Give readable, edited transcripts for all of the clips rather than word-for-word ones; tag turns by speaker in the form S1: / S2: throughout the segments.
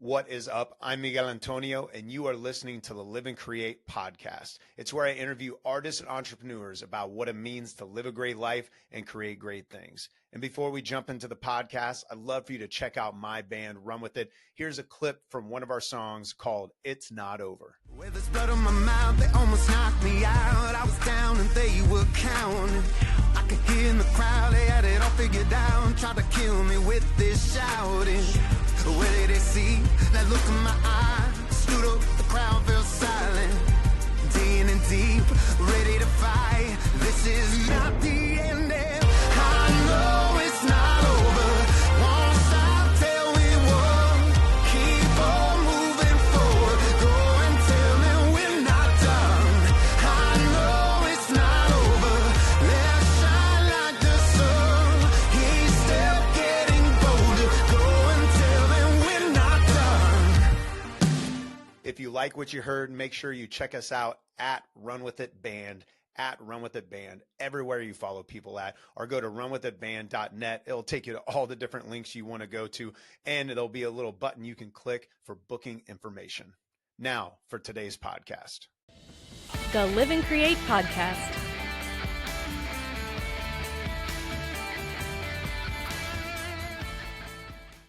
S1: What is up? I'm Miguel Antonio, and you are listening to the Live and Create podcast. It's where I interview artists and entrepreneurs about what it means to live a great life and create great things. And before we jump into the podcast, I'd love for you to check out my band, Run With It. Here's a clip from one of our songs called It's Not Over.
S2: With this blood on my mouth, they almost knocked me out. I was down and they were counting. I could hear in the crowd, they had it all figured out. Tried to kill me with this shouting. Where did they see that look in my eye? Stood up, the crowd fell silent. Day in and deep, ready to fight. This is not the end. I know it's not over. Won't stop till we won. Keep on moving forward. Go and tell them we're not done. I know it's not over. Let's shine like the sun. He's still getting bolder. Go and tell them we're not done.
S1: If you like what you heard, make sure you check us out at Run With It Band. At Run With It Band, everywhere you follow people at, or go to runwithitband.net. It'll take you to all the different links you want to go to, and there'll be a little button you can click for booking information. Now for today's podcast.
S3: The Live and Create podcast.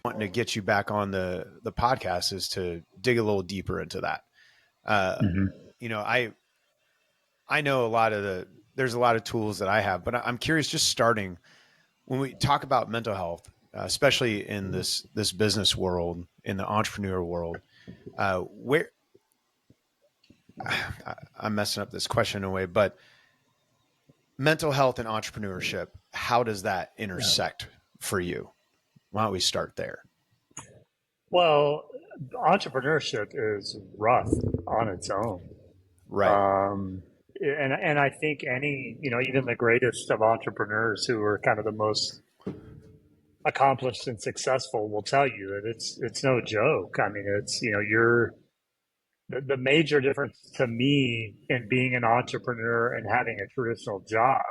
S1: Wanting to get you back on the podcast is to dig a little deeper into that. You know, I know there's a lot of tools that I have, but I'm curious, just starting when we talk about mental health, especially in this business world, in the entrepreneur world, where I'm messing up this question in a way, but mental health and entrepreneurship, how does that intersect for you? Why don't we start there?
S4: Well, entrepreneurship is rough on its own.
S1: Right.
S4: And I think even the greatest of entrepreneurs who are kind of the most accomplished and successful will tell you that it's no joke. I mean, the major difference to me in being an entrepreneur and having a traditional job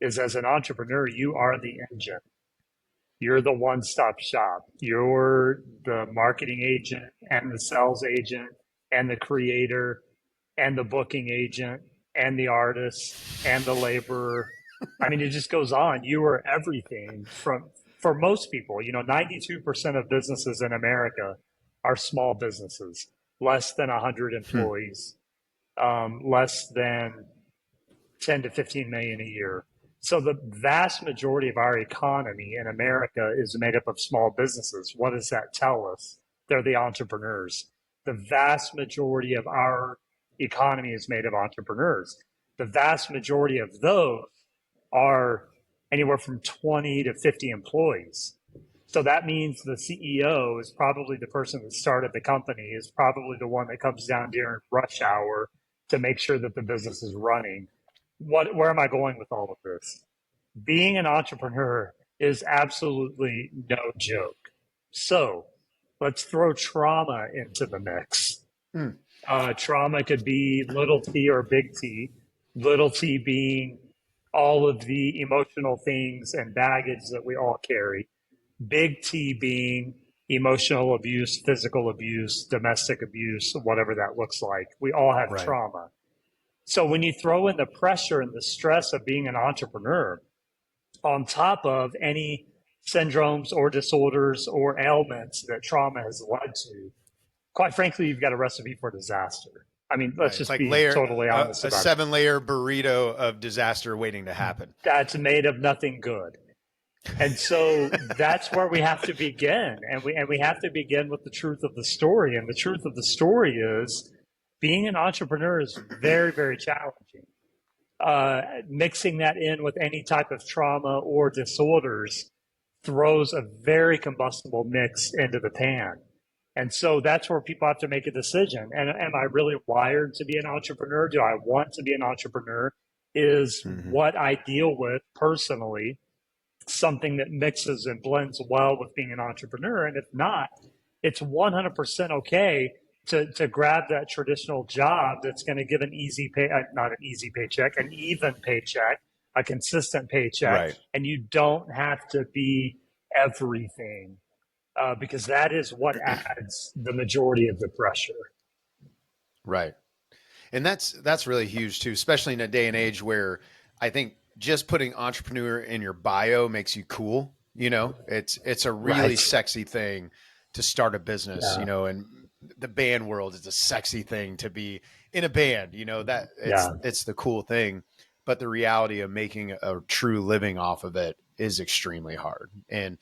S4: is, as an entrepreneur, you are the engine. You're the one-stop shop. You're the marketing agent and the sales agent and the creator and the booking agent and the artist and the laborer. I mean, it just goes on. You are everything for most people. 92% of businesses in America are small businesses, less than 100 employees, less than 10 to 15 million a year. So the vast majority of our economy in America is made up of small businesses. What does that tell us? They're the entrepreneurs. The vast majority of our economy is made of entrepreneurs. The vast majority of those are anywhere from 20 to 50 employees. So that means the CEO is probably the person that started the company, is probably the one that comes down during rush hour to make sure that the business is running. Where am I going with all of this? Being an entrepreneur is absolutely no joke. So let's throw trauma into the mix. Trauma could be little t or big T, little t being all of the emotional things and baggage that we all carry, big T being emotional abuse, physical abuse, domestic abuse, whatever that looks like. We all have trauma. So when you throw in the pressure and the stress of being an entrepreneur on top of any syndromes or disorders or ailments that trauma has led to, quite frankly, you've got a recipe for disaster. I mean, let's just be totally honest about it.
S1: A 7-layer burrito of disaster waiting to happen.
S4: That's made of nothing good. And so that's where we have to begin. And we have to begin with the truth of the story. And the truth of the story is being an entrepreneur is very, very challenging. Mixing that in with any type of trauma or disorders throws a very combustible mix into the pan. And so that's where people have to make a decision. And am I really wired to be an entrepreneur? Do I want to be an entrepreneur? Is what I deal with personally something that mixes and blends well with being an entrepreneur? And if not, it's 100% okay to grab that traditional job that's going to give an easy pay, not an easy paycheck, an even paycheck, a consistent paycheck. Right. And you don't have to be everything. because that is what adds the majority of the pressure.
S1: Right. And that's really huge too, especially in a day and age where I think just putting entrepreneur in your bio makes you cool. You know, it's a really
S4: Right.
S1: sexy thing to start a business,
S4: Yeah.
S1: you know, and the band world is a sexy thing to be in a band, you know, that
S4: Yeah.
S1: it's the cool thing. But the reality of making a true living off of it is extremely hard. And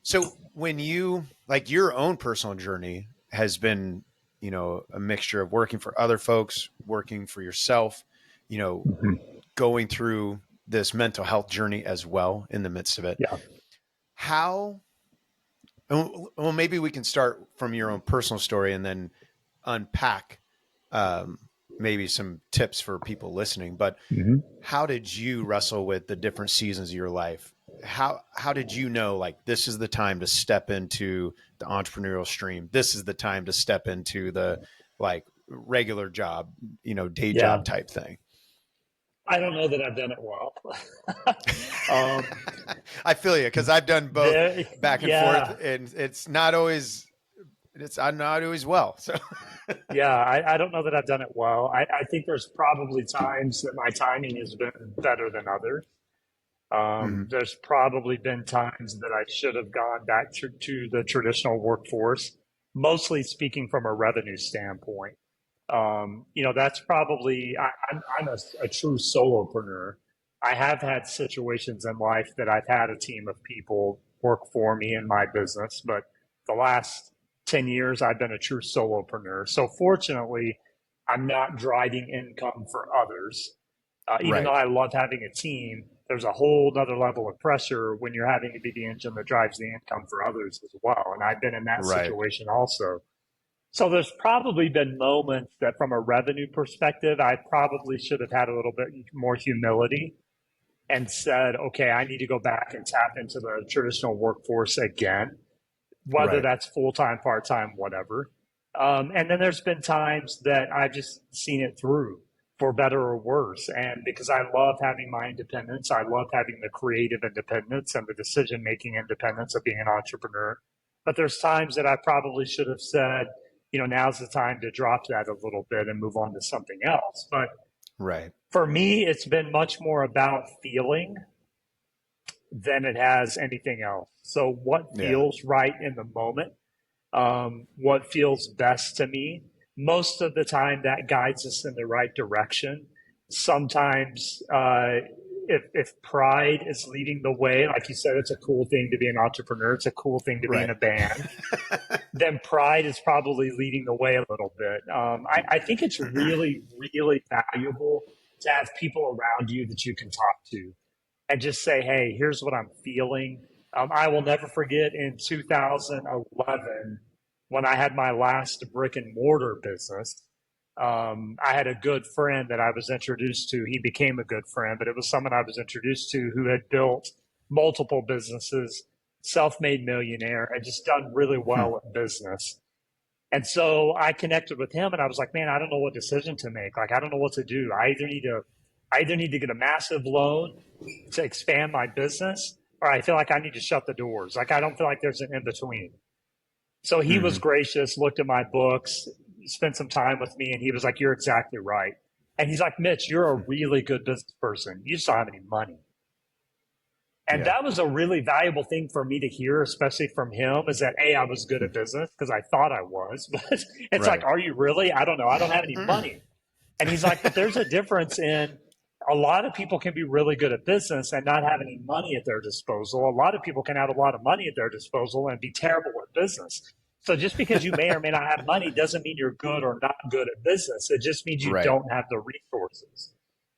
S1: so when you like your own personal journey has been, you know, a mixture of working for other folks, working for yourself, you know,
S4: Mm-hmm.
S1: going through this mental health journey as well in the midst of it.
S4: Yeah.
S1: How, well, maybe we can start from your own personal story and then unpack um, maybe some tips for people listening. But
S4: Mm-hmm.
S1: how did you wrestle with the different seasons of your life? How did you know, like, this is the time to step into the entrepreneurial stream? This is the time to step into the like regular job, you know, day
S4: Yeah.
S1: job type thing.
S4: I don't know that I've done it well. um,
S1: I feel you, because I've done both back and
S4: yeah.
S1: forth, and I'm not always well. So
S4: Yeah, I don't know that I've done it well. I think there's probably times that my timing has been better than others.
S1: Mhm.
S4: There's probably been times that I should have gone back to the traditional workforce, mostly speaking from a revenue standpoint. That's probably, I'm a true solopreneur. I have had situations in life that I've had a team of people work for me in my business, but the last 10 years, I've been a true solopreneur. So fortunately, I'm not driving income for others. Even though
S1: Right.
S4: I love having a team, there's a whole other level of pressure when you're having to be the engine that drives the income for others as well. And I've been in that
S1: Right.
S4: situation also. So there's probably been moments that from a revenue perspective, I probably should have had a little bit more humility and said, okay, I need to go back and tap into the traditional workforce again, whether
S1: Right.
S4: that's full time, part time, whatever. And then there's been times that I've just seen it through for better or worse. And because I love having my independence, I love having the creative independence and the decision making independence of being an entrepreneur. But there's times that I probably should have said, now's the time to drop that a little bit and move on to something else. But
S1: Right.
S4: for me, it's been much more about feeling than it has anything else. So what
S1: Yeah.
S4: feels right in the moment, what feels best to me, most of the time that guides us in the right direction. Sometimes, if pride is leading the way, like you said, it's a cool thing to be an entrepreneur. It's a cool thing to be in
S1: Right.
S4: a band. Then pride is probably leading the way a little bit. I think it's really, really valuable to have people around you that you can talk to and just say, hey, here's what I'm feeling. I will never forget in 2011 when I had my last brick and mortar business. I had a good friend that I was introduced to. He became a good friend, but it was someone I was introduced to who had built multiple businesses, self-made millionaire, and just done really well in business. And so I connected with him and I was like, man, I don't know what decision to make. Like, I don't know what to do. I either need to get a massive loan to expand my business, or I feel like I need to shut the doors. Like, I don't feel like there's an in between. So he was gracious, looked at my books, spent some time with me, and he was like, you're exactly right. And he's like, Mitch, you're a really good business person. You just don't have any money. And
S1: Yeah.
S4: that was a really valuable thing for me to hear, especially from him, is that, A, I was good at business because I thought I was. But it's
S1: Right.
S4: like, are you really? I don't know. I don't have any money. And he's like, but there's a difference in a lot of people can be really good at business and not have any money at their disposal. A lot of people can have a lot of money at their disposal and be terrible at business. So just because you may or may not have money doesn't mean you're good or not good at business. It just means you
S1: Right.
S4: don't have the resources.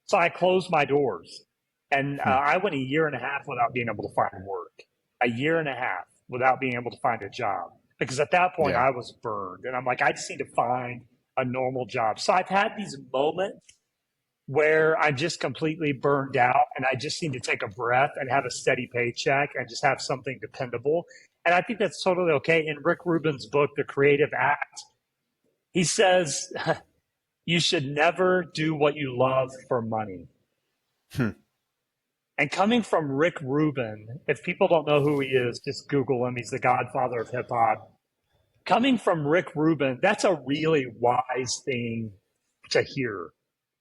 S4: So I closed my doors and I went a year and a half without being able to find work, a year and a half without being able to find a job. Because at that point
S1: Yeah.
S4: I was burned and I'm like, I just need to find a normal job. So I've had these moments where I'm just completely burned out and I just need to take a breath and have a steady paycheck and just have something dependable. And I think that's totally okay. In Rick Rubin's book, The Creative Act, he says, you should never do what you love for money. And coming from Rick Rubin, if people don't know who he is, just Google him. He's the godfather of hip hop. Coming from Rick Rubin, that's a really wise thing to hear,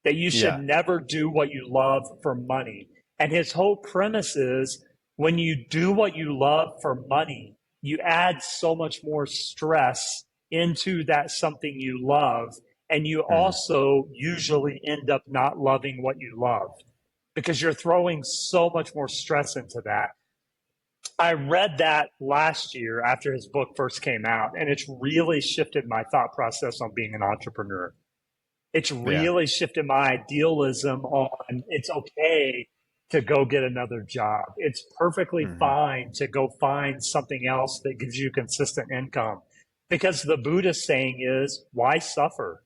S4: that you should
S1: Yeah.
S4: never do what you love for money. And his whole premise is when you do what you love for money, you add so much more stress into that something you love. And you also usually end up not loving what you love because you're throwing so much more stress into that. I read that last year after his book first came out, and it's really shifted my thought process on being an entrepreneur. It's
S1: Yeah.
S4: really shifted my idealism on it's okay to go get another job. It's perfectly fine to go find something else that gives you consistent income. Because the Buddhist saying is, why suffer?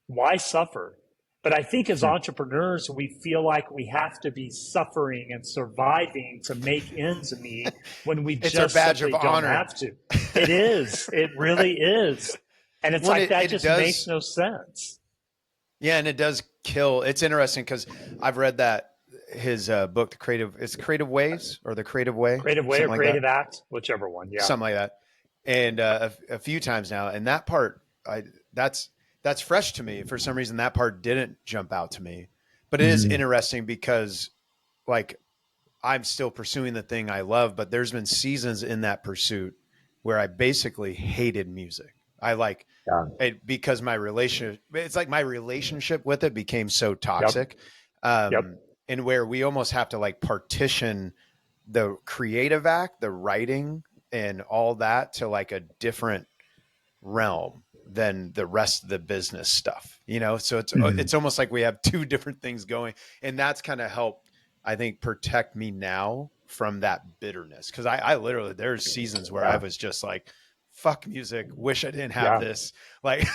S4: Why suffer? But I think as entrepreneurs, we feel like we have to be suffering and surviving to make ends meet when we
S1: It's
S4: just
S1: our badge
S4: simply
S1: of
S4: don't
S1: honor.
S4: have to. It is. It really is. And it's
S1: Well,
S4: like that
S1: it
S4: just
S1: does-
S4: makes no sense.
S1: Yeah, and it does kill. It's interesting because I've read that his book, The Creative, it's Creative Ways or The Creative Way,
S4: Creative way or
S1: something like
S4: creative
S1: that.
S4: act, whichever one. Yeah.
S1: Something like that. And a few times now, and that part, that's fresh to me. For some reason, that part didn't jump out to me, but it is interesting because, like, I'm still pursuing the thing I love, but there's been seasons in that pursuit where I basically hated music. I like it because my relationship, it's like my relationship with it became so toxic. And where we almost have to like partition the creative act, the writing and all that to like a different realm than the rest of the business stuff, you know? So it's almost like we have two different things going, and that's kind of helped, I think, protect me now from that bitterness. Cause I literally, there's seasons where I was just like, fuck music, wish I didn't have this, like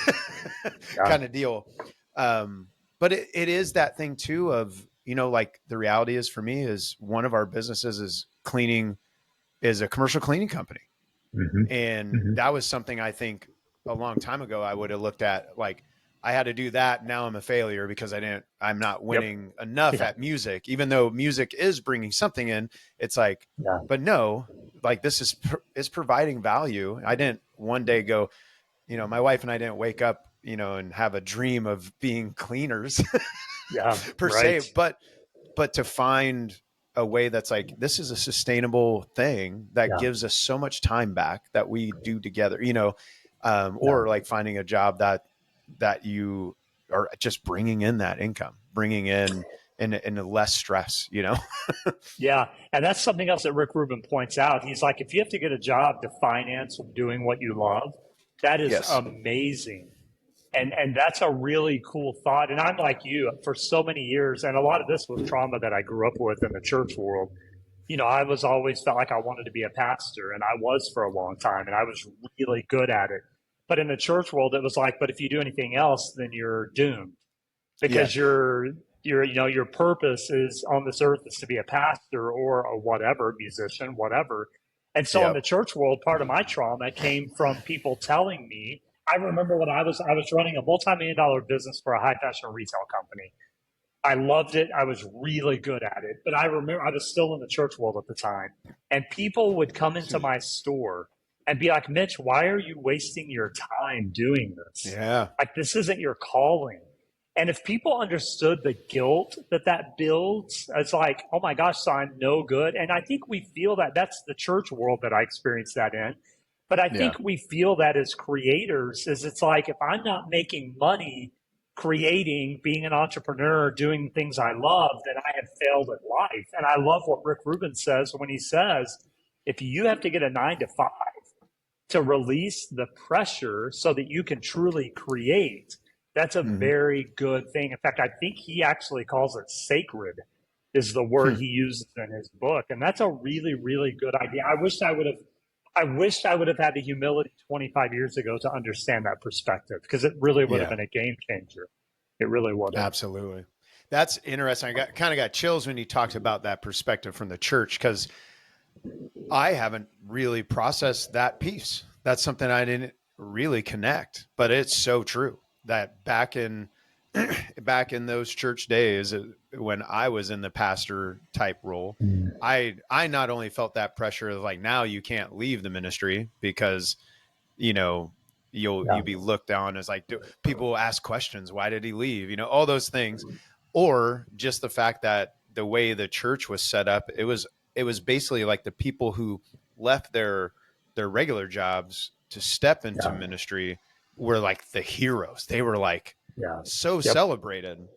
S1: kind of deal. But it is that thing too of, you know, like the reality is for me is one of our businesses is a commercial cleaning company. And that was something I think a long time ago I would have looked at, like I had to do that. Now I'm a failure because I'm not winning enough at music, even though music is bringing something in. It's like, but no, like this is providing value. I didn't one day go, you know, my wife and I didn't wake up, you know, and have a dream of being cleaners per se, but to find a way that's like, this is a sustainable thing that gives us so much time back that we do together, you know, or like finding a job that you are just bringing in that income, bringing in less stress, you know?
S4: Yeah. And that's something else that Rick Rubin points out. He's like, if you have to get a job to finance doing what you love, that is amazing. And that's a really cool thought. And I'm like you for so many years. And a lot of this was trauma that I grew up with in the church world. You know, I was always felt like I wanted to be a pastor, and I was for a long time, and I was really good at it. But in the church world, it was like, but if you do anything else, then you're doomed because your purpose is on this earth is to be a pastor or a whatever, musician, whatever. And so in the church world, part of my trauma came from people telling me. I remember when I was running a multi-million-dollar business for a high fashion retail company. I loved it. I was really good at it. But I remember I was still in the church world at the time. And people would come into my store and be like, Mitch, why are you wasting your time doing this?
S1: Yeah.
S4: Like, this isn't your calling. And if people understood the guilt that builds, it's like, oh my gosh, so I'm no good. And I think we feel that. That's the church world that I experienced that in. But I think we feel that as creators is it's like, if I'm not making money creating, being an entrepreneur, doing things I love, then I have failed at life. And I love what Rick Rubin says when he says, if you have to get a 9 to 5 to release the pressure so that you can truly create, that's a very good thing. In fact, I think he actually calls it sacred is the word he uses in his book. And that's a really, really good idea. I wished I would have had the humility 25 years ago to understand that perspective, because it really would have been a game changer. It really would have.
S1: Absolutely. That's interesting. I kind of got chills when you talked about that perspective from the church, because I haven't really processed that piece. That's something I didn't really connect, but it's so true that back in back in those church days when I was in the pastor type role, I not only felt that pressure of like, now you can't leave the ministry because, you know, you'll be looked down as like, people ask questions. Why did he leave? You know, all those things, or just the fact that the way the church was set up, it was basically like the people who left their regular jobs to step into ministry were like the heroes. They were like so celebrated.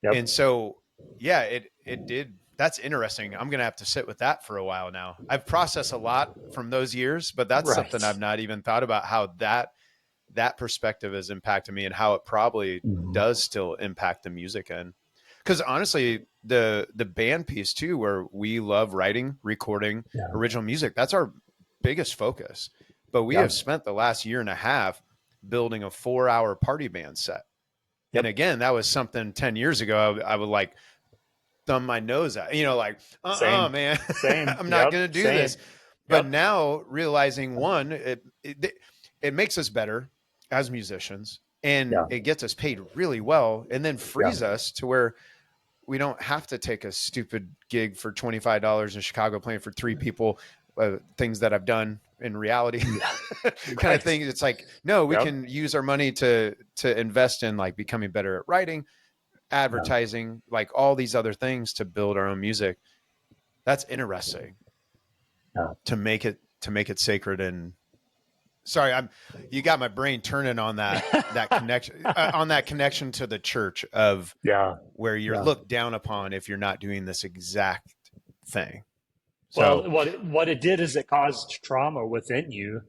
S1: And so, yeah, it did. That's interesting. I'm going to have to sit with that for a while now. I've processed a lot from those years, but that's something I've not even thought about, how that perspective has impacted me and how it probably does still impact the music end. Because honestly, the band piece too, where we love writing, recording original music, that's our biggest focus. But we have spent the last year and a half building a 4-hour party band set. And again, that was something 10 years ago I would like thumb my nose at, you know, like, man, I'm not going to do this. But now realizing, one, it makes us better as musicians, and it gets us paid really well, and then frees us to where we don't have to take a stupid gig for $25 in Chicago playing for 3 people, things that I've done in reality kind of thing. It's like, no, we can use our money to invest in like becoming better at writing, advertising, like all these other things to build our own music. That's interesting to make it sacred. And sorry, you got my brain turning on that connection, on that connection to the church of where you're looked down upon if you're not doing this exact thing.
S4: So, well, what it did is it caused trauma within you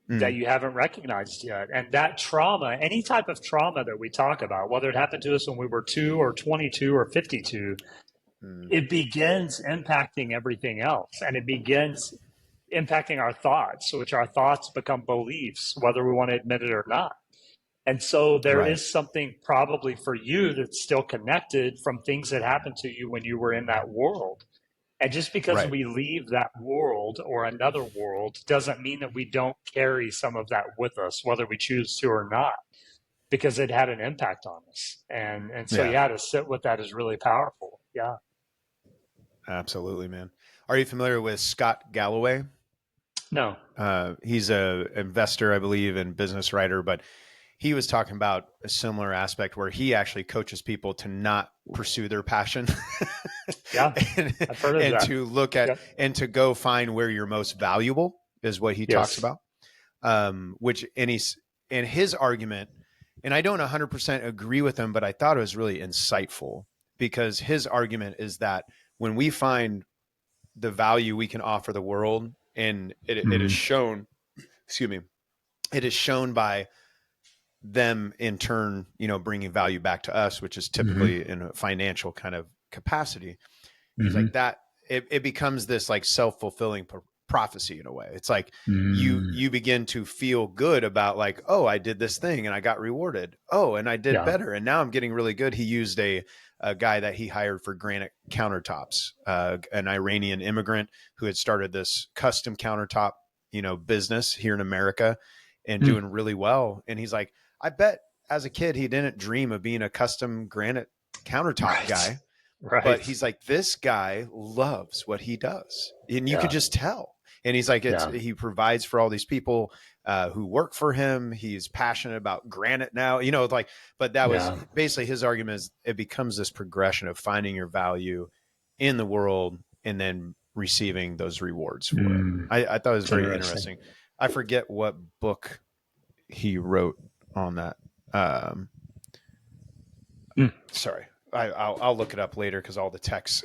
S4: that you haven't recognized yet. And that trauma, any type of trauma that we talk about, whether it happened to us when we were 2 or 22 or 52, it begins impacting everything else. And it begins impacting our thoughts, which our thoughts become beliefs, whether we want to admit it or not. And so there is something probably for you that's still connected from things that happened to you when you were in that world. And just because we leave that world or another world doesn't mean that we don't carry some of that with us, whether we choose to or not, because it had an impact on us. And so, to sit with that is really powerful. Yeah.
S1: Absolutely, man. Are you familiar with Scott Galloway?
S4: No.
S1: He's a investor, I believe, and business writer, but he was talking about a similar aspect where he actually coaches people to not pursue their passion.
S4: I've heard of that.
S1: To look at and to go find where you're most valuable is what he talks about. Which in his argument, and I don't 100% agree with him, but I thought it was really insightful, because his argument is that when we find the value we can offer the world, and it is shown, it is shown by them in turn, you know, bringing value back to us, which is typically in a financial kind of capacity. He's like that, it becomes this like self-fulfilling prophecy in a way. It's like you begin to feel good about like, oh, I did this thing and I got rewarded. Oh, and I did better. And now I'm getting really good. He used a guy that he hired for granite countertops, an Iranian immigrant who had started this custom countertop, you know, business here in America and doing really well. And he's like, I bet as a kid, he didn't dream of being a custom granite countertop guy. But he's like, this guy loves what he does. And you could just tell. And he's like, he provides for all these people who work for him. He's passionate about granite now, you know, like, but that was basically his argument is it becomes this progression of finding your value in the world and then receiving those rewards for it. I thought it was very interesting. I forget what book he wrote on that. Sorry. I'll look it up later because all the texts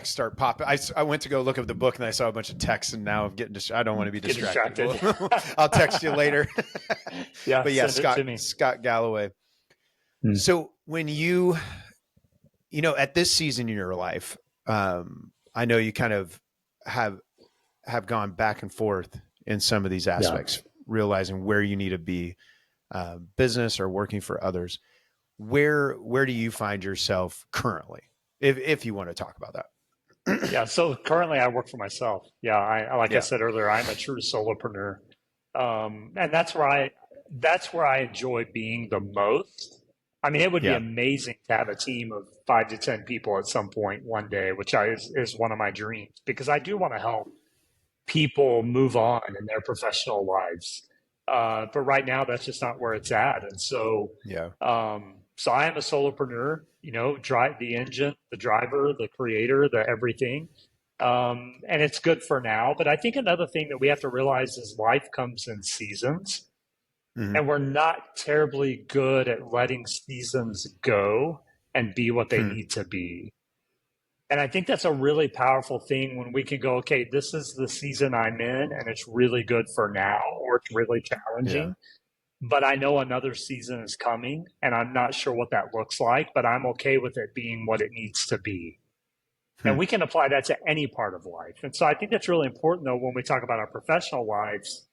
S1: start popping. I went to go look up the book and I saw a bunch of texts and now I'm getting I don't want to be distracted. I'll text you later. But yeah, Scott Galloway. So when you know, at this season in your life, I know you kind of have gone back and forth in some of these aspects, realizing where you need to be, business or working for others. Where do you find yourself currently, if you want to talk about that?
S4: So currently I work for myself. I said earlier, I'm a true solopreneur. And that's where I enjoy being the most, I mean, it would be
S1: Yeah.
S4: amazing to have a team of 5 to 10 people at some point one day, which is one of my dreams, because I do want to help people move on in their professional lives. But right now, that's just not where it's at. And so,
S1: Yeah.
S4: so I am a solopreneur, drive the engine, the driver, the creator, the everything. And it's good for now. But I think another thing that we have to realize is life comes in seasons,
S1: Hmm.
S4: and we're not terribly good at letting seasons go and be what they
S1: Hmm.
S4: need to be. And I think that's a really powerful thing when we can go, okay, this is the season I'm in, and it's really good for now, or it's really
S1: Yeah.
S4: challenging. But I know another season is coming, and I'm not sure what that looks like, but I'm okay with it being what it needs to be.
S1: Hmm.
S4: And we can apply that to any part of life. And so I think that's really important, though, when we talk about our professional lives,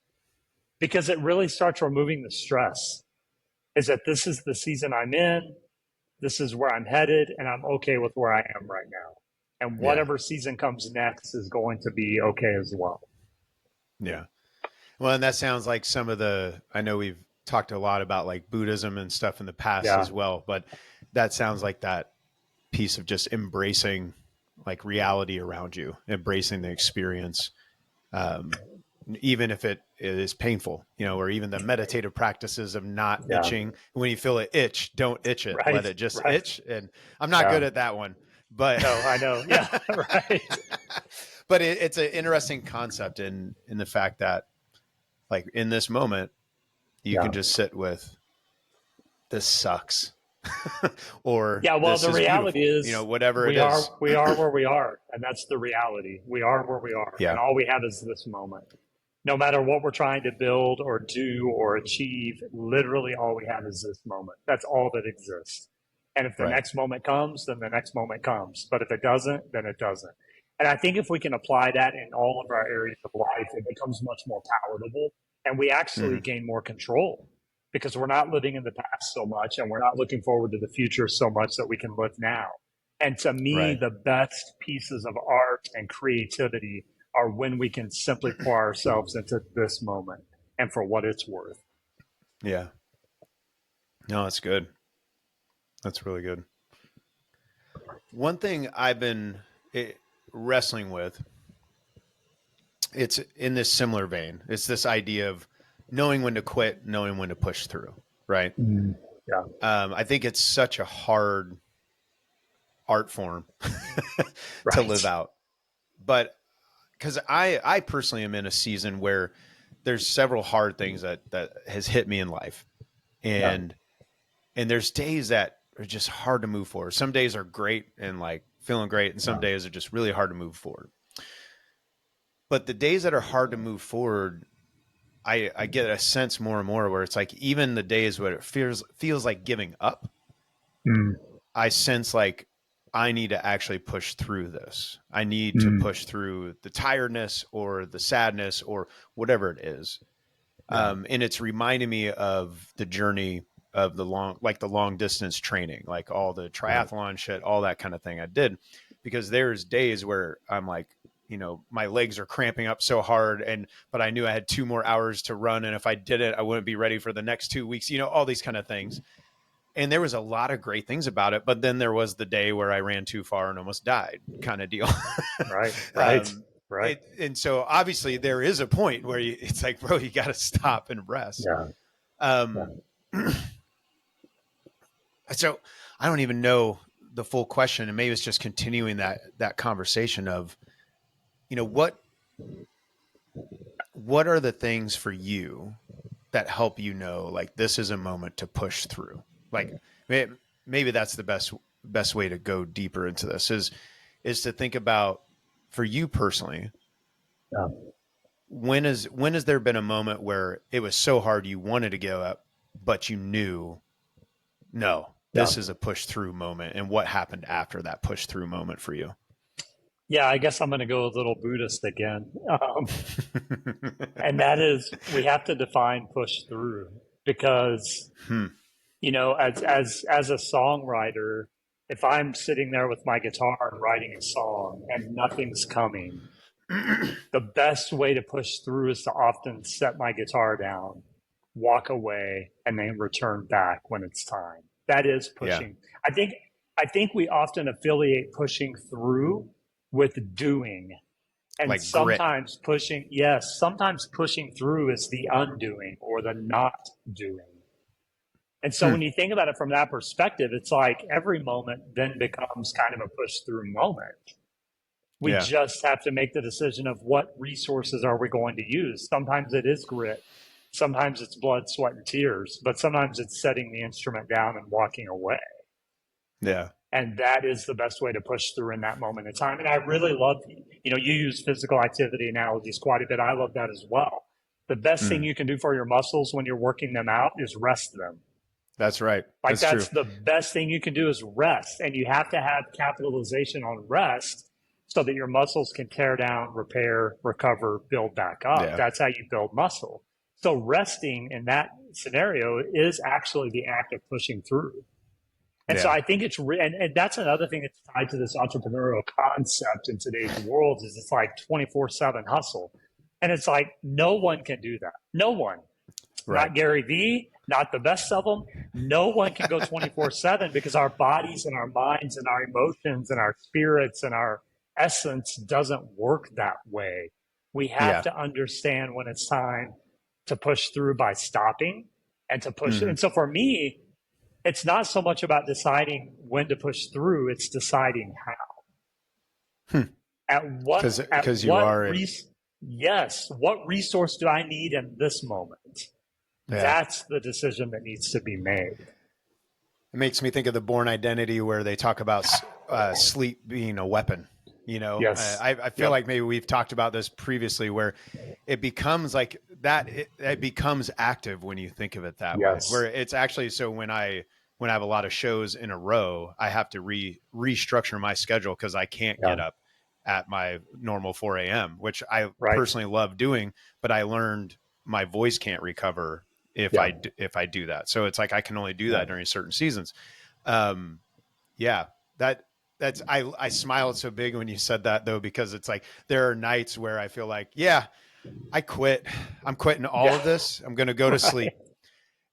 S4: because it really starts removing the stress. Is that this is the season I'm in, this is where I'm headed, and I'm okay with where I am right now. And
S1: Yeah.
S4: whatever season comes next is going to be okay as well.
S1: Yeah. Well, and that sounds like some of I know we've talked a lot about like Buddhism and stuff in the past
S4: Yeah.
S1: as well, but that sounds like that piece of just embracing like reality around you, embracing the experience. Even if it is painful, or even the meditative practices of not
S4: Yeah.
S1: itching. When you feel it itch, don't itch it.
S4: Right.
S1: Let it just
S4: Right.
S1: itch. And I'm not good at that one, but
S4: No, I know. Yeah. Right.
S1: but it's an interesting concept in the fact that like in this moment, you can just sit with this sucks or
S4: Yeah. Well,
S1: this
S4: the
S1: is
S4: reality
S1: beautiful,
S4: is
S1: whatever it
S4: we are
S1: is.
S4: we are where we are, and that's the reality. We are where we are,
S1: Yeah.
S4: and all we have is this moment. No matter what we're trying to build or do or achieve, literally all we have is this moment. That's all that exists. And if the
S1: Right.
S4: next moment comes, then the next moment comes. But if it doesn't, then it doesn't. And I think if we can apply that in all of our areas of life, it becomes much more palatable, and we actually
S1: Mm-hmm.
S4: gain more control because we're not living in the past so much, and we're not looking forward to the future so much that we can live now. And to me,
S1: Right.
S4: the best pieces of art and creativity are when we can simply pour ourselves into this moment and for what it's worth.
S1: Yeah. No, that's good. That's really good. One thing I've been wrestling with, it's in this similar vein. It's this idea of knowing when to quit, knowing when to push through, right?
S4: Yeah.
S1: I think it's such a hard art form to
S4: Right.
S1: live out. But because I personally am in a season where there's several hard things that has hit me in life. And there's days that are just hard to move forward. Some days are great and like feeling great, and some days are just really hard to move forward. But the days that are hard to move forward, I get a sense more and more where it's like even the days where it feels like giving up, I sense like I need to actually push through this. I need to push through the tiredness or the sadness or whatever it is. And it's reminding me of the journey of the long distance training, like all the triathlon shit, all that kind of thing I did, because there's days where I'm like, my legs are cramping up so hard but I knew I had 2 more hours to run. And if I did it, I wouldn't be ready for the next 2 weeks, all these kind of things. And there was a lot of great things about it. But then there was the day where I ran too far and almost died kind of deal.
S4: Right. Right. Right.
S1: And so obviously there is a point where it's like, bro, you got to stop and rest. So I don't even know the full question, and maybe it's just continuing that conversation of, what are the things for you that help like this is a moment to push through? Like maybe that's the best way to go deeper into this is to think about, for you personally, when has there been a moment where it was so hard you wanted to give up, but you knew, no, this is a push through moment, and what happened after that push through moment for you?
S4: Yeah, I guess I'm going to go a little Buddhist again. And that is, we have to define push through, because, as a songwriter, if I'm sitting there with my guitar and writing a song and nothing's coming, the best way to push through is to often set my guitar down, walk away, and then return back when it's time. That is
S1: Yeah.
S4: pushing. I think we often affiliate pushing through with doing. And
S1: Like
S4: sometimes sometimes pushing through is the undoing or the not doing. And so when you think about it from that perspective, it's like every moment then becomes kind of a push through moment. We just have to make the decision of what resources are we going to use. Sometimes it is grit. Sometimes it's blood, sweat, and tears, but sometimes it's setting the instrument down and walking away.
S1: Yeah.
S4: And that is the best way to push through in that moment in time. And I really love, you use physical activity analogies quite a bit. I love that as well. The best thing you can do for your muscles when you're working them out is rest them.
S1: That's right.
S4: Like that's
S1: true.
S4: the best thing you can do is rest. And you have to have capitalization on rest so that your muscles can tear down, repair, recover, build back up.
S1: Yeah.
S4: That's how you build muscle. So resting in that scenario is actually the act of pushing through. And so I think and that's another thing that's tied to this entrepreneurial concept in today's world is it's like 24/7 hustle. And it's like, no one can do that. No one.
S1: Right.
S4: Not Gary Vee, not the best of them. No one can go 24/7 because our bodies and our minds and our emotions and our spirits and our essence doesn't work that way. We have to understand when it's time to push through by stopping and to push. And so for me, it's not so much about deciding when to push through, it's deciding how. At what,
S1: because you are
S4: what resource do I need in this moment?
S1: Yeah.
S4: That's the decision that needs to be made.
S1: It makes me think of the Bourne Identity where they talk about sleep being a weapon.
S4: Yes.
S1: I feel like maybe we've talked about this previously where it becomes like that. It becomes active when you think of it that way, where it's actually, so when I have a lot of shows in a row, I have to restructure my schedule because I can't get up at my normal 4 a.m., which I personally love doing, but I learned my voice can't recover if I do that. So it's like, I can only do that during certain seasons. I smiled so big when you said that though, because it's like, there are nights where I feel like, I quit. I'm quitting all of this. I'm going to go to sleep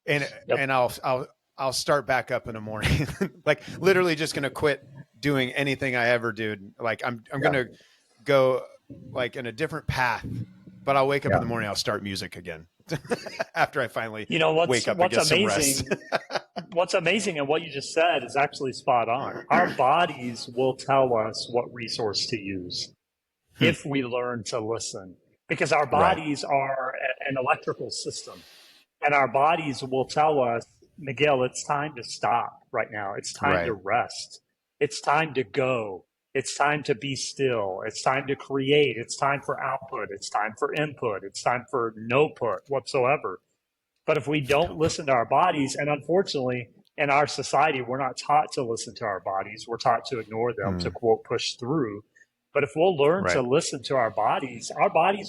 S1: and I'll start back up in the morning. Like literally just going to quit doing anything I ever did. Like I'm going to go like in a different path, but I'll wake up in the morning. I'll start music again after I finally wake up and get some rest.
S4: What's amazing and what you just said is actually spot on. Our bodies will tell us what resource to use if we learn to listen, because our bodies are an electrical system, and our bodies will tell us, Miguel, it's time to stop right now. It's time to rest. It's time to go. It's time to be still. It's time to create. It's time for output. It's time for input. It's time for no put whatsoever. But if we don't listen to our bodies, and unfortunately in our society, we're not taught to listen to our bodies. We're taught to ignore them, to quote, push through. But if we'll learn to listen to our bodies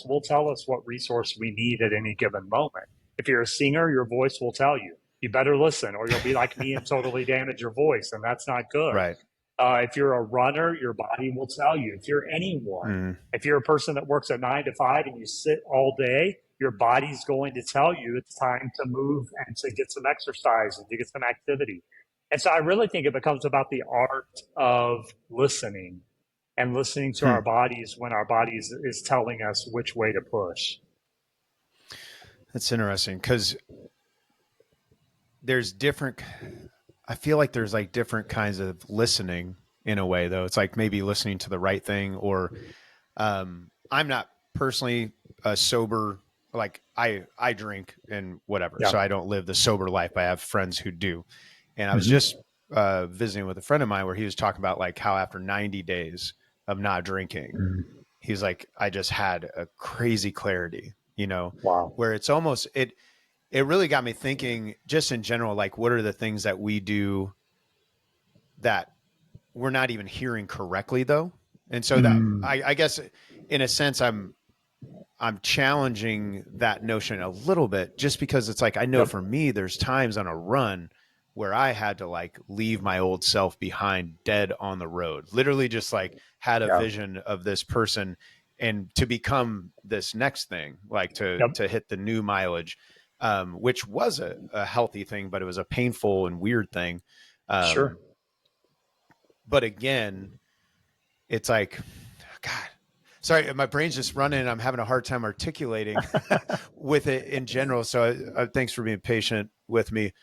S4: will tell us what resource we need at any given moment. If you're a singer, your voice will tell you, you better listen or you'll be like me and totally damage your voice. And that's not good.
S1: Right.
S4: If you're a runner, your body will tell you. If you're anyone, if you're a person that works a 9 to 5 and you sit all day, your body's going to tell you it's time to move and to get some exercise and to get some activity. And so I really think it becomes about the art of listening and listening to our bodies when our bodies is telling us which way to push.
S1: That's interesting because I feel like there's like different kinds of listening in a way though. It's like maybe listening to the right thing or I'm not personally a sober, like I drink and whatever. So I don't live the sober life, but I have friends who do. And I was just visiting with a friend of mine where he was talking about like how after 90 days of not drinking, he's like, I just had a crazy clarity, where it's almost, it really got me thinking just in general, like what are the things that we do that we're not even hearing correctly though? And so that I guess in a sense, I'm challenging that notion a little bit just because it's like, I know for me, there's times on a run where I had to like leave my old self behind dead on the road, literally just like had a vision of this person and to become this next thing, like to hit the new mileage. which was a healthy thing, but it was a painful and weird thing.
S4: Sure.
S1: But again, it's like, God, sorry, my brain's just running. I'm having a hard time articulating with it in general. So thanks for being patient with me.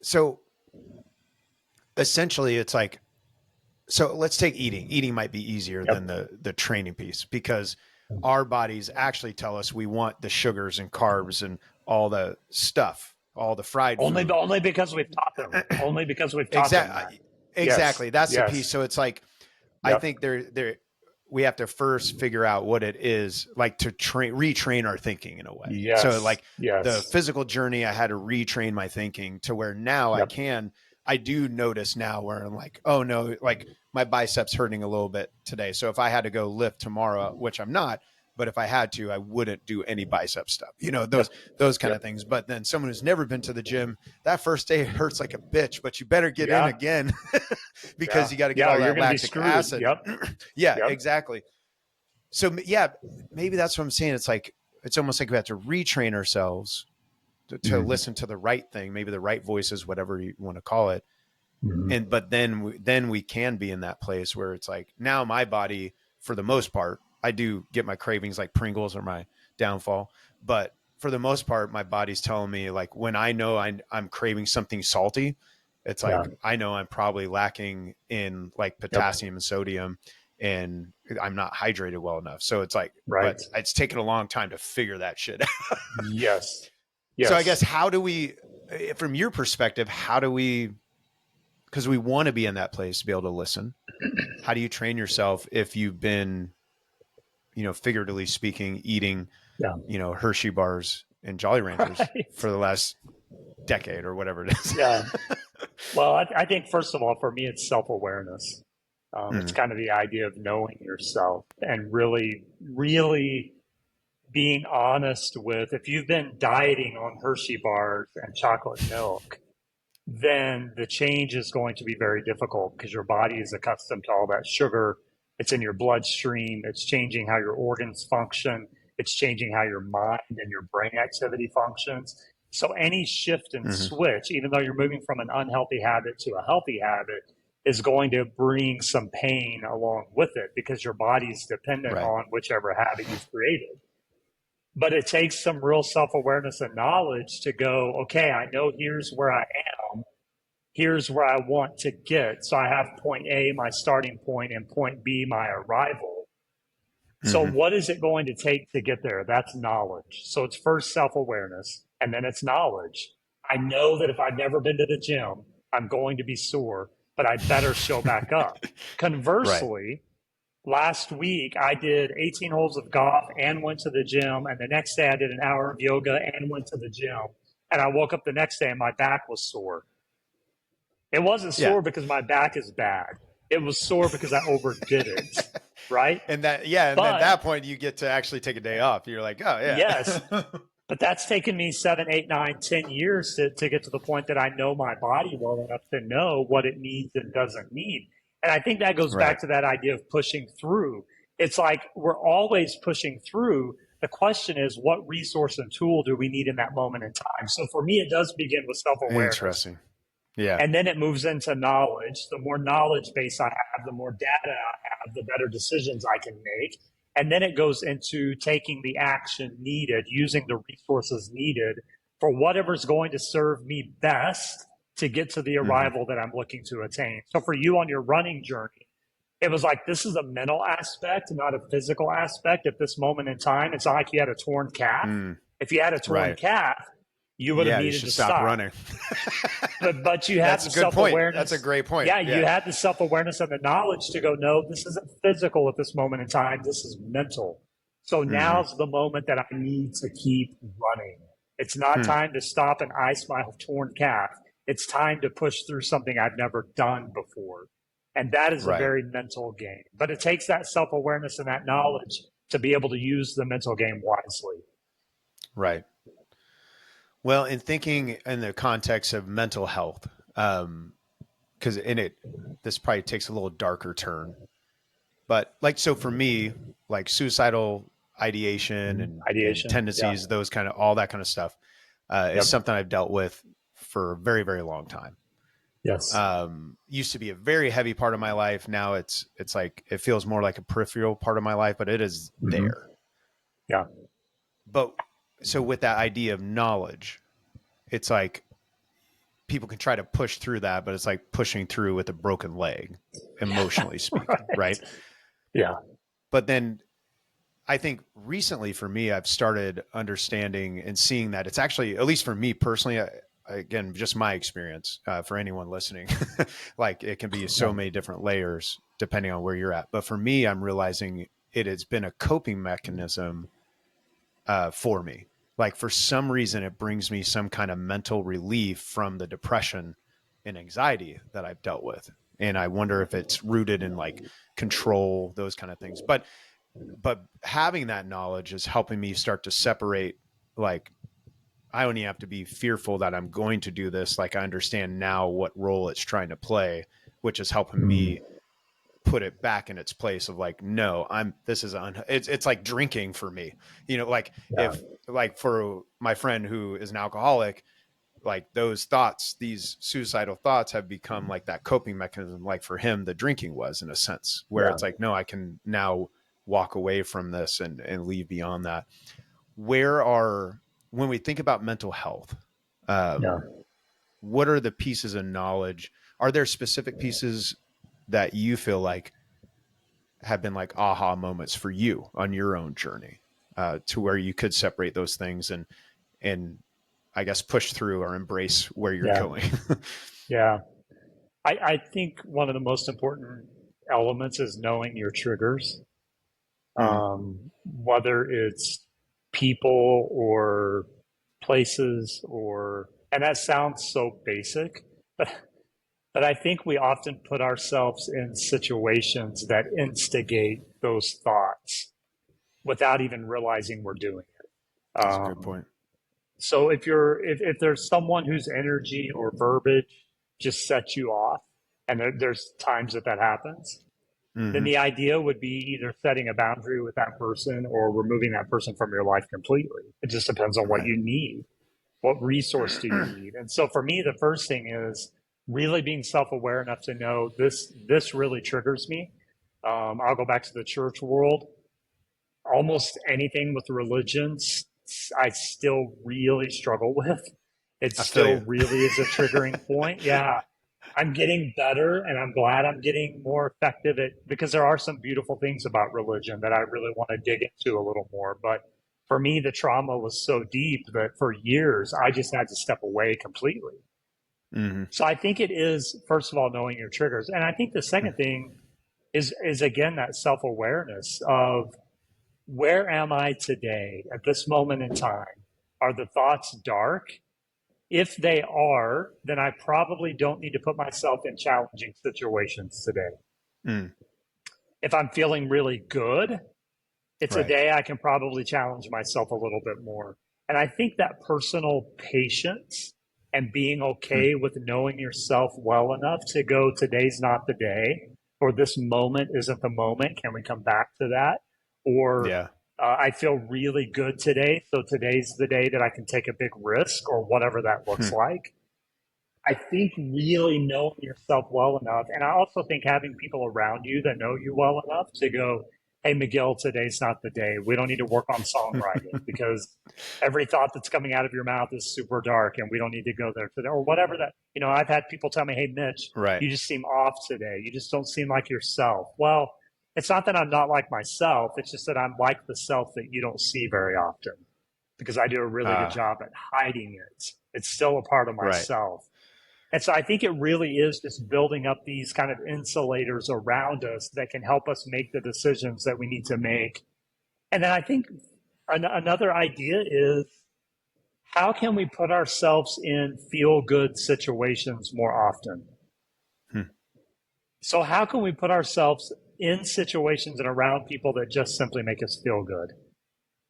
S1: So essentially it's like, so let's take eating. Eating might be easier than the training piece, because our bodies actually tell us we want the sugars and carbs and all the stuff, all the fried food.
S4: Only because we've taught them. Only because we've taught them that.
S1: Exactly.
S4: Yes.
S1: That's the piece. So it's like, I think we have to first figure out what it is like to retrain our thinking in a way.
S4: Yes.
S1: So like the physical journey, I had to retrain my thinking to where now I do notice now where I'm like, oh no, like my biceps hurting a little bit today. So if I had to go lift tomorrow, which I'm not, but if I had to, I wouldn't do any bicep stuff, those kind of things. But then someone who's never been to the gym, that first day hurts like a bitch, but you better get in again because you got to get all that lactic acid. Exactly. So maybe that's what I'm saying. It's like, it's almost like we have to retrain ourselves to listen to the right thing, maybe the right voices, whatever you want to call it. But then we can be in that place where it's like, now my body, for the most part, I do get my cravings, like Pringles are my downfall, but for the most part, my body's telling me, like, when I know I'm craving something salty, it's like, I know I'm probably lacking in like potassium and sodium, and I'm not hydrated well enough. So it's like, but it's taken a long time to figure that shit out.
S4: Yes.
S1: So I guess, how do we, from your perspective, because we want to be in that place to be able to listen. How do you train yourself if you've been, figuratively speaking, eating, Hershey bars and Jolly Ranchers for the last decade or whatever it is?
S4: Well, I think first of all, for me, it's self-awareness. It's kind of the idea of knowing yourself and really, really being honest with, if you've been dieting on Hershey bars and chocolate milk, then the change is going to be very difficult because your body is accustomed to all that sugar. It's in your bloodstream. It's changing how your organs function. It's changing how your mind and your brain activity functions. So any shift and switch, even though you're moving from an unhealthy habit to a healthy habit, is going to bring some pain along with it because your body's dependent on whichever habit you've created. But it takes some real self-awareness and knowledge to go, okay, I know here's where I am. Here's where I want to get. So I have point A, my starting point, and point B, my arrival. So what is it going to take to get there? That's knowledge. So it's first self-awareness, and then it's knowledge. I know that if I've never been to the gym, I'm going to be sore, but I better show back up. Conversely, last week, I did 18 holes of golf and went to the gym. And the next day, I did an hour of yoga and went to the gym. And I woke up the next day and my back was sore. It wasn't sore because my back is bad. It was sore because I overdid it. Right?
S1: And at that point, you get to actually take a day off. You're like, oh, yeah.
S4: Yes. But that's taken me 7, 8, 9, 10 years to get to the point that I know my body well enough to know what it needs and doesn't need. And I think that goes back to that idea of pushing through. It's like we're always pushing through. The question is, what resource and tool do we need in that moment in time? So for me, it does begin with self-awareness.
S1: Interesting. Yeah.
S4: And then it moves into knowledge. The more knowledge base I have, the more data I have, the better decisions I can make. And then it goes into taking the action needed, using the resources needed for whatever's going to serve me best to get to the arrival that I'm looking to attain. So for you on your running journey, it was like, this is a mental aspect, not a physical aspect at this moment in time. It's not like you had a torn calf. If you had a torn calf, you would have needed to stop
S1: running.
S4: but you have the self-awareness.
S1: That's a great point.
S4: Yeah, you had the self-awareness and the knowledge to go, no, this isn't physical at this moment in time. This is mental. So now's the moment that I need to keep running. It's not time to stop and ice my torn calf. It's time to push through something I've never done before. And that is a very mental game. But it takes that self-awareness and that knowledge to be able to use the mental game wisely.
S1: Right. Well, in thinking in the context of mental health, because this probably takes a little darker turn. But like, so for me, like suicidal ideation and
S4: Ideation.
S1: tendencies, those kind of, all that kind of stuff, is something I've dealt with for a very, very long time.
S4: Yes.
S1: Used to be a very heavy part of my life. Now it's like, it feels more like a peripheral part of my life, but it is there.
S4: Yeah.
S1: But so with that idea of knowledge, it's like people can try to push through that, but it's like pushing through with a broken leg, emotionally speaking. Right.
S4: Yeah.
S1: But then I think recently for me, I've started understanding and seeing that it's actually, at least for me personally, again, just my experience, for anyone listening, like it can be so many different layers depending on where you're at. But for me, I'm realizing it has been a coping mechanism for me. Like for some reason, it brings me some kind of mental relief from the depression and anxiety that I've dealt with. And I wonder if it's rooted in like control, those kind of things. But having that knowledge is helping me start to separate, like, I only have to be fearful that I'm going to do this. Like I understand now what role it's trying to play, which is helping me put it back in its place of like, no, it's like drinking for me, like if like for my friend who is an alcoholic, like those thoughts, these suicidal thoughts have become like that coping mechanism. Like for him, the drinking was, in a sense, where it's like, no, I can now walk away from this and leave beyond that. When we think about mental health, what are the pieces of knowledge? Are there specific pieces that you feel like have been like aha moments for you on your own journey, to where you could separate those things and I guess push through or embrace where you're going?
S4: I think one of the most important elements is knowing your triggers, whether it's people or places and that sounds so basic, but I think we often put ourselves in situations that instigate those thoughts without even realizing we're doing it.
S1: That's a good point.
S4: So if there's someone whose energy or verbiage just sets you off, and there's times that happens, then the idea would be either setting a boundary with that person or removing that person from your life completely. It just depends on what you need. What resource do you need? And so for me, the first thing is really being self-aware enough to know this really triggers me. I'll go back to the church world. Almost anything with religions, I still really struggle with. It still really is a triggering point. Yeah. I'm getting better, and I'm glad I'm getting more effective because there are some beautiful things about religion that I really want to dig into a little more. But for me, the trauma was so deep that for years, I just had to step away completely. So I think it is, first of all, knowing your triggers. And I think the second thing is again, that self-awareness of where am I today at this moment in time? Are the thoughts dark? If they are, then I probably don't need to put myself in challenging situations today. If I'm feeling really good, it's a day I can probably challenge myself a little bit more. And I think that personal patience and being okay with knowing yourself well enough to go, today's not the day, or this moment isn't the moment. Can we come back to that? Or I feel really good today, so today's the day that I can take a big risk, or whatever that looks like. I think really knowing yourself well enough, and I also think having people around you that know you well enough to go, hey, Miguel, today's not the day. We don't need to work on songwriting because every thought that's coming out of your mouth is super dark and we don't need to go there today, or whatever that, I've had people tell me, hey, Mitch, you just seem off today. You just don't seem like yourself. Well, it's not that I'm not like myself. It's just that I'm like the self that you don't see very often because I do a really good job at hiding it. It's still a part of myself. And so I think it really is just building up these kind of insulators around us that can help us make the decisions that we need to make. And then I think another idea is, how can we put ourselves in feel-good situations more often? So how can we put ourselves in situations and around people that just simply make us feel good?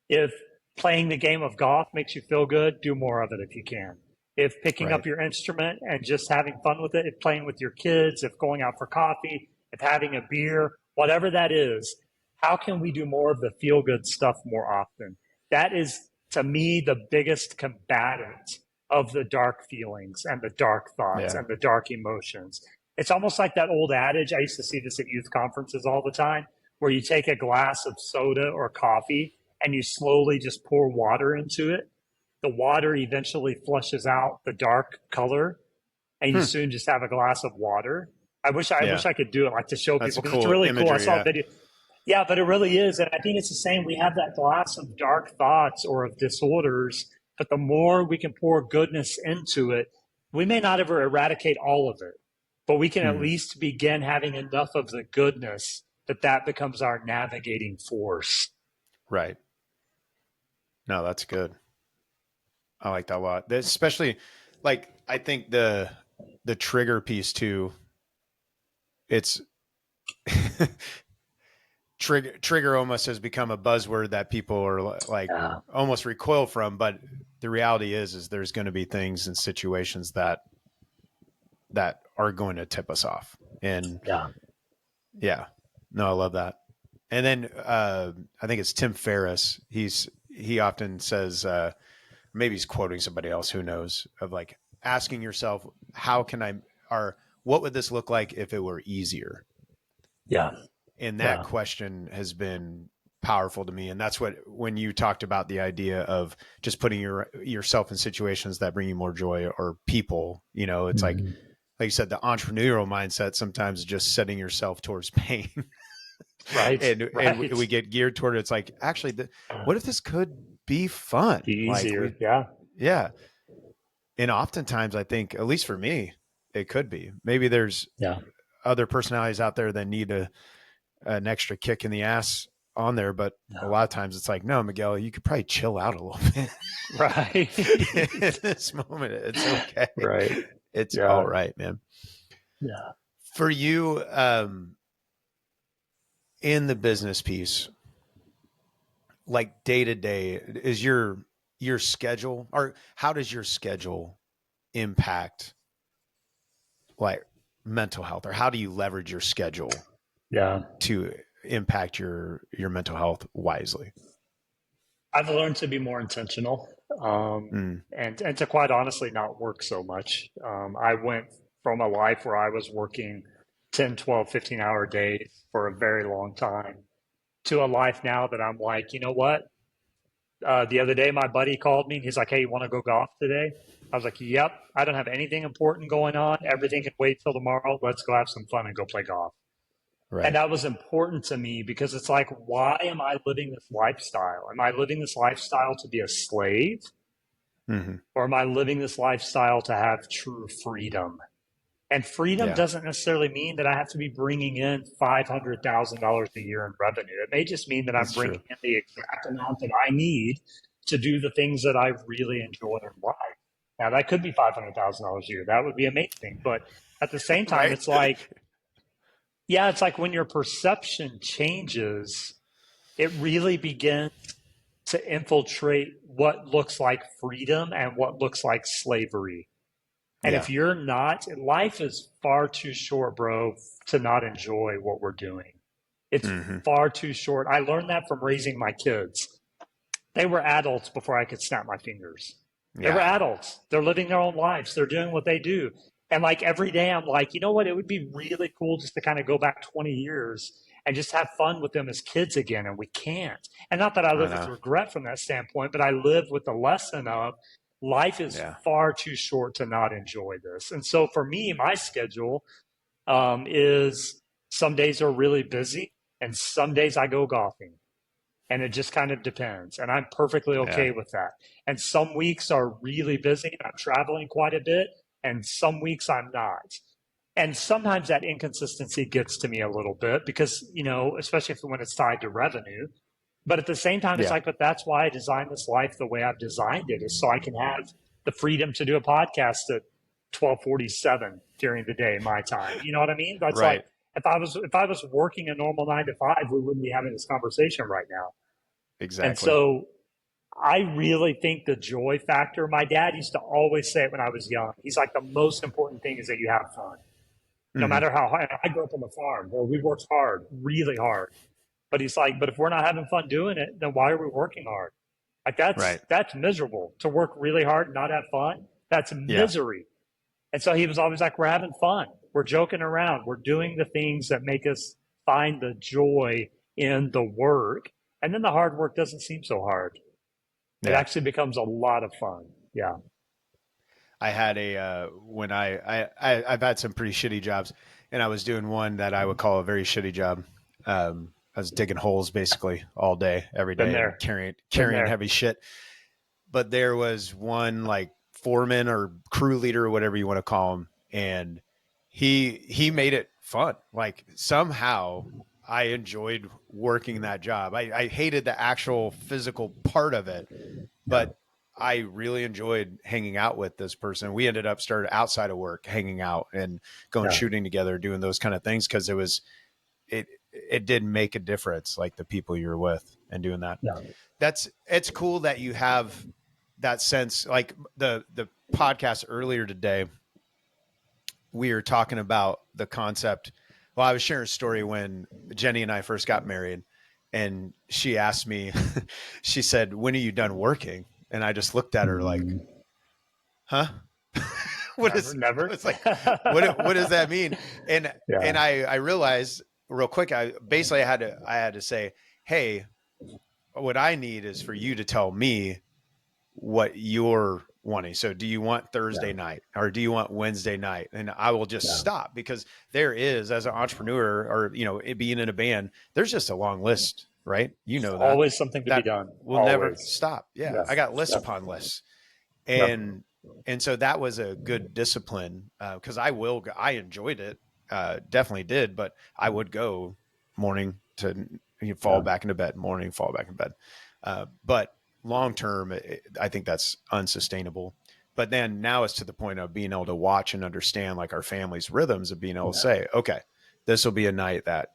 S4: If playing the game of golf makes you feel good, do more of it if you can. If picking up your instrument and just having fun with it, if playing with your kids, if going out for coffee, if having a beer, whatever that is, How can we do more of the feel good stuff more often? That is, to me, the biggest combatant of the dark feelings and the dark thoughts
S1: Yeah.
S4: and the dark emotions. It's almost like that old adage. I used to see this at youth conferences all the time, where you take a glass of soda or coffee and you slowly just pour water into it. The water eventually flushes out the dark color, and you soon just have a glass of water. I
S1: Yeah.
S4: wish I could do it, like, to show
S1: That's
S4: people, because it's
S1: cool
S4: really cool. I
S1: imagery.
S4: saw a
S1: Yeah.
S4: video. Yeah, but it really is. And I think it's the same. We have that glass of dark thoughts or of disorders, but the more we can pour goodness into it, we may not ever eradicate all of it, but we can at least begin having enough of the goodness that becomes our navigating force.
S1: Right. No, that's good. I like that a lot. Especially, like, I think the trigger piece too, it's trigger almost has become a buzzword that people are like almost recoil from, but the reality is there's going to be things and situations that are going to tip us off. And yeah, no, I love that. And then I think it's Tim Ferriss. He often says, maybe he's quoting somebody else, who knows, of like asking yourself, what would this look like if it were easier?
S4: Yeah.
S1: And that question has been powerful to me. And that's when you talked about the idea of just putting yourself in situations that bring you more joy, or people, it's like you said, the entrepreneurial mindset sometimes is just setting yourself towards pain.
S4: Right.
S1: And we get geared toward it. It's like, actually, what if this could be fun?
S4: Easier.
S1: Yeah. And oftentimes I think, at least for me, it could be. Maybe there's other personalities out there that need an extra kick in the ass on there, but a lot of times it's like, no, Miguel, you could probably chill out a little bit.
S4: Right.
S1: In this moment, it's okay.
S4: Right.
S1: It's all right, man.
S4: Yeah.
S1: For you, in the business piece, like day to day, is your schedule, or how does your schedule impact like mental health, or how do you leverage your schedule to impact your mental health wisely?
S4: I've learned to be more intentional, and to quite honestly not work so much. I went from a life where I was working 10, 12, 15-hour days for a very long time to a life now that I'm like, you know what? The other day, my buddy called me and he's like, hey, you want to go golf today? I was like, yep, I don't have anything important going on. Everything can wait till tomorrow. Let's go have some fun and go play golf.
S1: Right.
S4: And that was important to me, because it's like, why am I living this lifestyle? Am I living this lifestyle to be a slave? Or am I living this lifestyle to have true freedom? And freedom doesn't necessarily mean that I have to be bringing in $500,000 a year in revenue. It may just mean that I'm bringing in the exact amount that I need to do the things that I really enjoy in life. Now, that could be $500,000 a year. That would be amazing. But at the same time, it's like, it's like when your perception changes, it really begins to infiltrate what looks like freedom and what looks like slavery. And if you're not, life is far too short, bro, to not enjoy what we're doing. It's far too short. I learned that from raising my kids. They were adults before I could snap my fingers. They were adults. They're living their own lives. They're doing what they do. And like every day I'm like, you know what? It would be really cool just to kind of go back 20 years and just have fun with them as kids again. And we can't. And not that I live with regret from that standpoint, but I live with the lesson of life is far too short to not enjoy this. And so for me, my schedule is some days are really busy and some days I go golfing. And it just kind of depends. And I'm perfectly okay with that. And some weeks are really busy and I'm traveling quite a bit. And some weeks I'm not. And sometimes that inconsistency gets to me a little bit because, especially when it's tied to revenue. But at the same time, it's like, but that's why I designed this life the way I've designed it, is so I can have the freedom to do a podcast at 12:47 during the day, my time. You know what I mean? That's like, if I was working a normal 9 to 5, we wouldn't be having this conversation right now.
S1: Exactly.
S4: And so I really think the joy factor, my dad used to always say it when I was young. He's like, the most important thing is that you have fun. No matter how hard. I grew up on the farm where we worked hard, really hard. But he's like, but if we're not having fun doing it, then why are we working hard? Like
S1: Right.
S4: that's miserable. To work really hard and not have fun, that's
S1: Yeah.
S4: misery. And so he was always like, we're having fun. We're joking around. We're doing the things that make us find the joy in the work. And then the hard work doesn't seem so hard. It
S1: Yeah.
S4: actually becomes a lot of fun. Yeah.
S1: I had when I've had some pretty shitty jobs, and I was doing one that I would call a very shitty job. I was digging holes basically all day, every
S4: Been
S1: day,
S4: there.
S1: and carrying
S4: there.
S1: heavy shit. But there was one like foreman or crew leader or whatever you want to call him, and he made it fun. Like somehow I enjoyed working that job. I hated the actual physical part of it, but I really enjoyed hanging out with this person. We ended up started outside of work, hanging out and going shooting together, doing those kind of things. Cause it did make a difference, like the people you're with and doing that.
S4: Yeah.
S1: It's cool that you have that sense. Like the podcast earlier today, we were talking about the concept. Well, I was sharing a story when Jenny and I first got married, and she asked me, she said, "When are you done working?" And I just looked at her like, huh?
S4: Never.
S1: It's like, what does that mean? And, and I realized real quick, I had to say, hey, what I need is for you to tell me what you're wanting. So do you want Thursday night or do you want Wednesday night? And I will just stop, because there is, as an entrepreneur or, it being in a band, there's just a long list, right? You know, that
S4: always something to be done.
S1: Will never stop. Yeah. Yes. I got lists upon lists. And so that was a good discipline. Cause I enjoyed it. Definitely did, but I would go morning to fall back into bed, morning, fall back in bed. But long term, I think that's unsustainable. But then now it's to the point of being able to watch and understand like our family's rhythms of being able to say, okay, this will be a night that,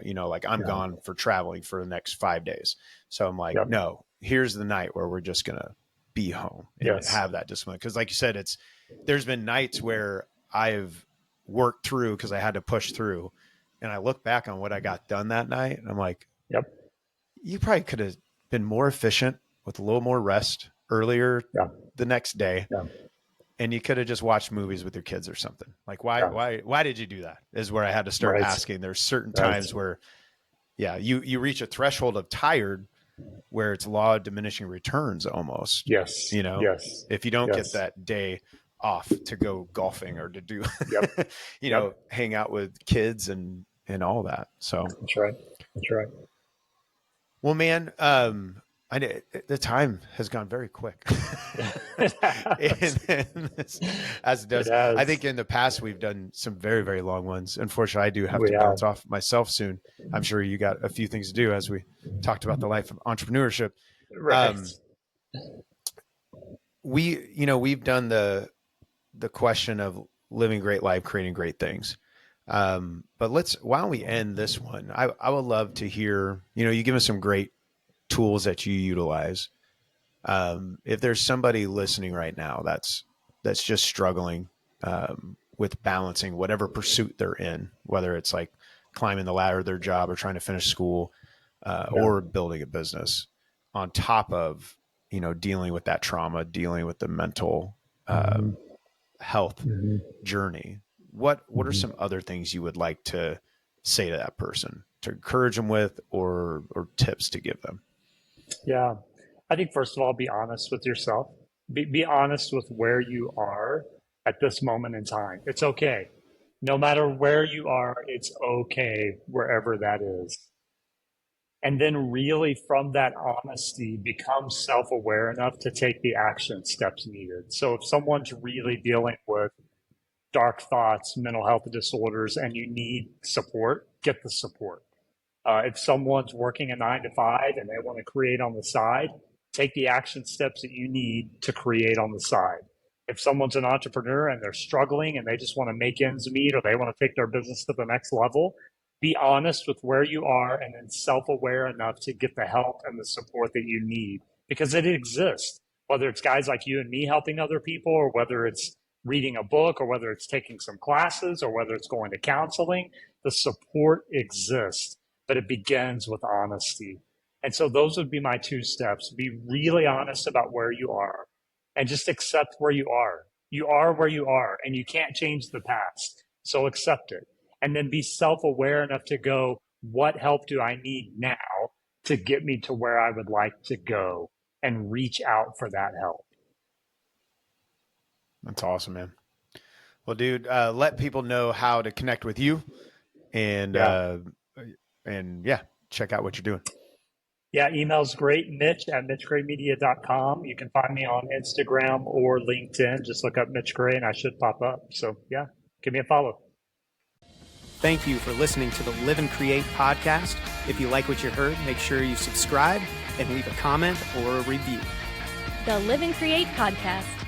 S1: like I'm gone for traveling for the next 5 days. So I'm like, no, here's the night where we're just going to be home and have that discipline. Cause like you said, there's been nights where I've worked through cause I had to push through, and I look back on what I got done that night and I'm like, you probably could have been more efficient with a little more rest earlier the next day. And you could have just watched movies with your kids or something. Like, why did you do that? Is where I had to start asking. There's certain times where, you reach a threshold of tired where it's law of diminishing returns almost.
S4: Yes.
S1: If you don't get that day off to go golfing or to do, hang out with kids and all that. So
S4: that's right.
S1: Well, man, the time has gone very quick. As it does. I think in the past we've done some very, very long ones. Unfortunately, I do have to bounce off myself soon. I'm sure you got a few things to do, as we talked about the life of entrepreneurship.
S4: Right.
S1: We've done the question of living a great life, creating great things. But why don't we end this one? I would love to hear, you give us some great tools that you utilize. If there's somebody listening right now that's just struggling with balancing whatever pursuit they're in, whether it's like climbing the ladder of their job or trying to finish school or building a business, on top of dealing with that trauma, dealing with the mental health journey, what are some other things you would like to say to that person, to encourage them with, or tips to give them?
S4: Yeah. I think first of all, be honest with yourself. Be honest with where you are at this moment in time. It's okay. No matter where you are, it's okay wherever that is. And then really from that honesty, become self-aware enough to take the action steps needed. So if someone's really dealing with dark thoughts, mental health disorders, and you need support, get the support. If someone's working a 9 to 5 and they want to create on the side, take the action steps that you need to create on the side. If someone's an entrepreneur and they're struggling and they just want to make ends meet, or they want to take their business to the next level, be honest with where you are and then self-aware enough to get the help and the support that you need, because it exists. Whether it's guys like you and me helping other people, or whether it's reading a book, or whether it's taking some classes, or whether it's going to counseling, the support exists. but it begins with honesty. And so those would be my 2 steps. Be really honest about where you are and just accept where you are. You are where you are, and you can't change the past. So accept it. And then be self-aware enough to go, what help do I need now to get me to where I would like to go, and reach out for that help.
S1: That's awesome, man. Well, dude, let people know how to connect with you and check out what you're doing.
S4: Yeah, email's great, Mitch at mitchgraymedia.com. You can find me on Instagram or LinkedIn. Just look up Mitch Gray and I should pop up. So yeah, give me a follow.
S5: Thank you for listening to the Live and Create podcast. If you like what you heard, make sure you subscribe and leave a comment or a review.
S3: The Live and Create podcast.